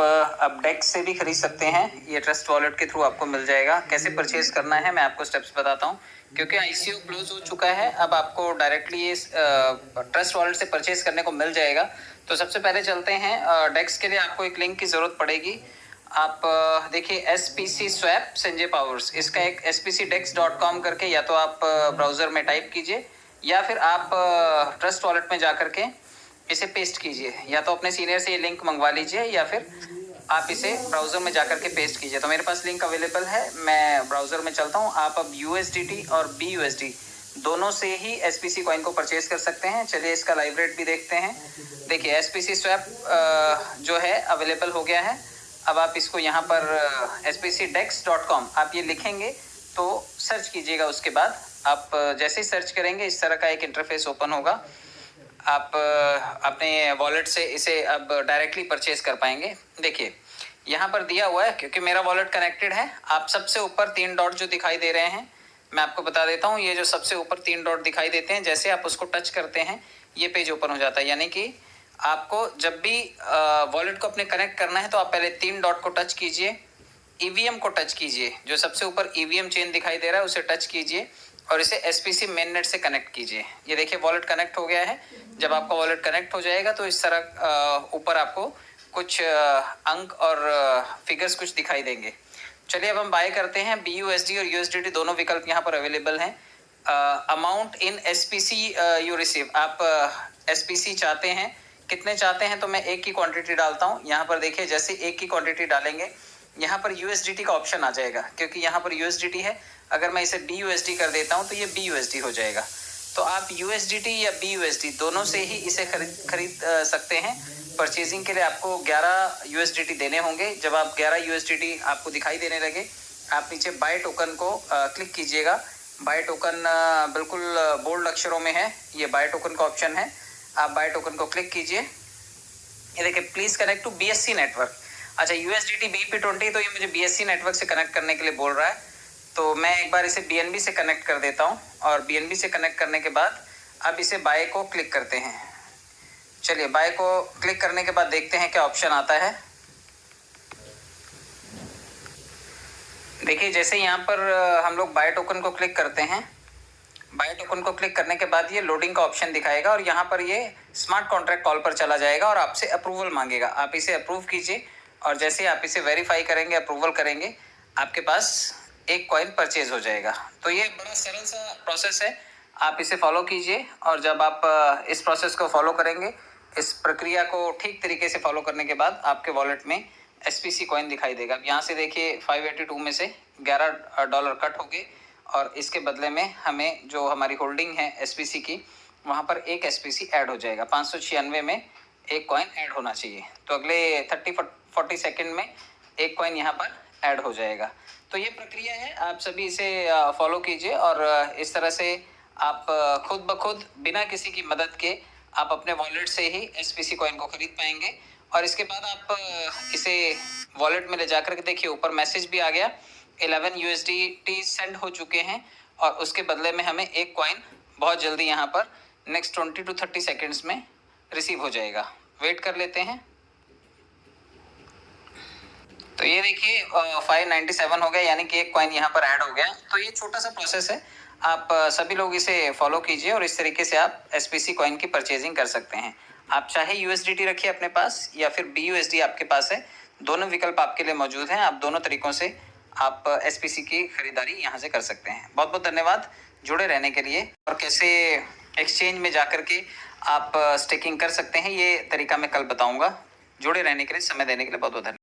अब डेक्स से भी खरीद सकते हैं, ये ट्रस्ट वॉलेट के थ्रू आपको मिल जाएगा। कैसे परचेज करना है मैं आपको स्टेप्स बताता हूँ, क्योंकि आईसीओ क्लोज हो चुका है, अब आपको डायरेक्टली ये ट्रस्ट वॉलेट से परचेज करने को मिल जाएगा। तो सबसे पहले चलते हैं, डेक्स के लिए आपको एक लिंक की ज़रूरत पड़ेगी। आप देखिए SPC स्वैप संजय पावर्स, इसका एक spcdex.com करके या तो आप ब्राउज़र में टाइप कीजिए या फिर आप ट्रस्ट वॉलेट में जा करके इसे पेस्ट कीजिए, या तो अपने सीनियर से ये लिंक मंगवा लीजिए या फिर आप इसे ब्राउज़र में जा करके पेस्ट कीजिए। तो मेरे पास लिंक अवेलेबल है, मैं ब्राउज़र में चलता हूँ। आप अब USDT और BUSD दोनों से ही SPC कॉइन को परचेज कर सकते हैं। चलिए इसका लाइव रेट भी देखते हैं। देखिए SPC स्वैप जो है अवेलेबल हो गया है। अब आप इसको यहाँ पर spcdex.com आप ये लिखेंगे तो सर्च कीजिएगा। उसके बाद आप जैसे ही सर्च करेंगे इस तरह का एक इंटरफेस ओपन होगा। आप अपने वॉलेट से इसे अब डायरेक्टली परचेज कर पाएंगे। देखिए यहाँ पर दिया हुआ है, क्योंकि मेरा वॉलेट कनेक्टेड है। आप सबसे ऊपर 3 डॉट जो दिखाई दे रहे हैं, मैं आपको बता देता हूँ। ये जो सबसे ऊपर 3 डॉट दिखाई देते हैं, जैसे आप उसको टच करते हैं ये पेज ओपन हो जाता है। यानी कि आपको जब भी वॉलेट को अपने कनेक्ट करना है तो आप पहले 3 डॉट को टच कीजिए, ईवीएम को टच कीजिए, जो सबसे ऊपर ईवीएम चेन दिखाई दे रहा है उसे टच कीजिए और इसे SPC मेन नेट से कनेक्ट कीजिए। ये देखिए वॉलेट कनेक्ट हो गया है। जब आपका वॉलेट कनेक्ट हो जाएगा तो इस तरह ऊपर आपको कुछ अंक और फिगर्स कुछ दिखाई देंगे। चलिए अब हम बाय करते हैं। BUSD और USDT दोनों विकल्प यहाँ पर अवेलेबल हैं। Amount in SPC you receive, आप SPC चाहते हैं, कितने चाहते हैं, तो मैं एक की क्वांटिटी डालता हूँ। यहाँ पर देखिए जैसे एक की क्वांटिटी डालेंगे यहाँ पर USDT का ऑप्शन आ जाएगा, क्योंकि यहाँ पर USDT है। अगर मैं इसे BUSD कर देता हूँ तो ये BUSD हो जाएगा। तो आप USDT या BUSD दोनों से ही इसे खरीद सकते हैं। परचेजिंग के लिए आपको 11 USDT देने होंगे। जब आप 11 USDT आपको दिखाई देने लगे, आप नीचे बाय टोकन को क्लिक कीजिएगा। बाय टोकन बिल्कुल बोल्ड अक्षरों में है, ये बाय टोकन का ऑप्शन है। आप बाय टोकन को क्लिक कीजिए। ये देखिए please connect to BSC network. अच्छा USDT BP20, तो ये मुझे BSC नेटवर्क से कनेक्ट करने के लिए बोल रहा है। तो मैं एक बार इसे BNB से कनेक्ट कर देता हूँ, और BNB से कनेक्ट करने के बाद अब इसे बाय को क्लिक करते हैं। चलिए बाय को क्लिक करने के बाद देखते हैं क्या ऑप्शन आता है। देखिए जैसे यहाँ पर हम लोग बाय टोकन को क्लिक करते हैं, बाय टोकन को क्लिक करने के बाद ये लोडिंग का ऑप्शन दिखाएगा और यहाँ पर ये स्मार्ट कॉन्ट्रैक्ट कॉल पर चला जाएगा और आपसे अप्रूवल मांगेगा। आप इसे अप्रूव कीजिए और जैसे आप इसे वेरीफाई करेंगे, अप्रूवल करेंगे, आपके पास एक कॉइन परचेज हो जाएगा। तो ये बड़ा सरल सा प्रोसेस है, आप इसे फॉलो कीजिए। और जब आप इस प्रोसेस को फॉलो करेंगे, इस प्रक्रिया को ठीक तरीके से फॉलो करने के बाद आपके वॉलेट में SPC कॉइन दिखाई देगा। यहाँ से देखिए 582 में से $11 कट हो गए और इसके बदले में हमें जो हमारी होल्डिंग है SPC की, वहाँ पर एक SPC ऐड हो जाएगा। 596 में एक कॉइन ऐड होना चाहिए, तो अगले 30-40 सेकेंड में एक कॉइन यहाँ पर ऐड हो जाएगा। तो ये प्रक्रिया है, आप सभी इसे फॉलो कीजिए और इस तरह से आप खुद ब खुद बिना किसी की मदद के आप अपने वॉलेट से ही SPC कॉइन को खरीद पाएंगे। और इसके बाद आप इसे वॉलेट में ले जाकर के देखिए, ऊपर मैसेज भी आ गया, 11 USDT सेंड हो चुके हैं और उसके बदले में हमें एक कॉइन बहुत जल्दी यहाँ पर नेक्स्ट 20 to 30 सेकेंड्स में रिसीव हो जाएगा। वेट कर लेते हैं। तो ये देखिए 597 हो गया, यानी कि एक कॉइन यहाँ पर ऐड हो गया। तो ये छोटा सा प्रोसेस है, आप सभी लोग इसे फॉलो कीजिए और इस तरीके से आप SPC कॉइन की परचेजिंग कर सकते हैं। आप चाहे USDT रखिए अपने पास या फिर BUSD आपके पास है, दोनों विकल्प आपके लिए मौजूद हैं। आप दोनों तरीकों से आप SPC की खरीदारी यहाँ से कर सकते हैं। बहुत बहुत धन्यवाद जुड़े रहने के लिए। और कैसे एक्सचेंज में जाकर के आप स्टेकिंग कर सकते हैं, ये तरीका मैं कल बताऊँगा। जुड़े रहने के लिए, समय देने के लिए बहुत बहुत धन्यवाद।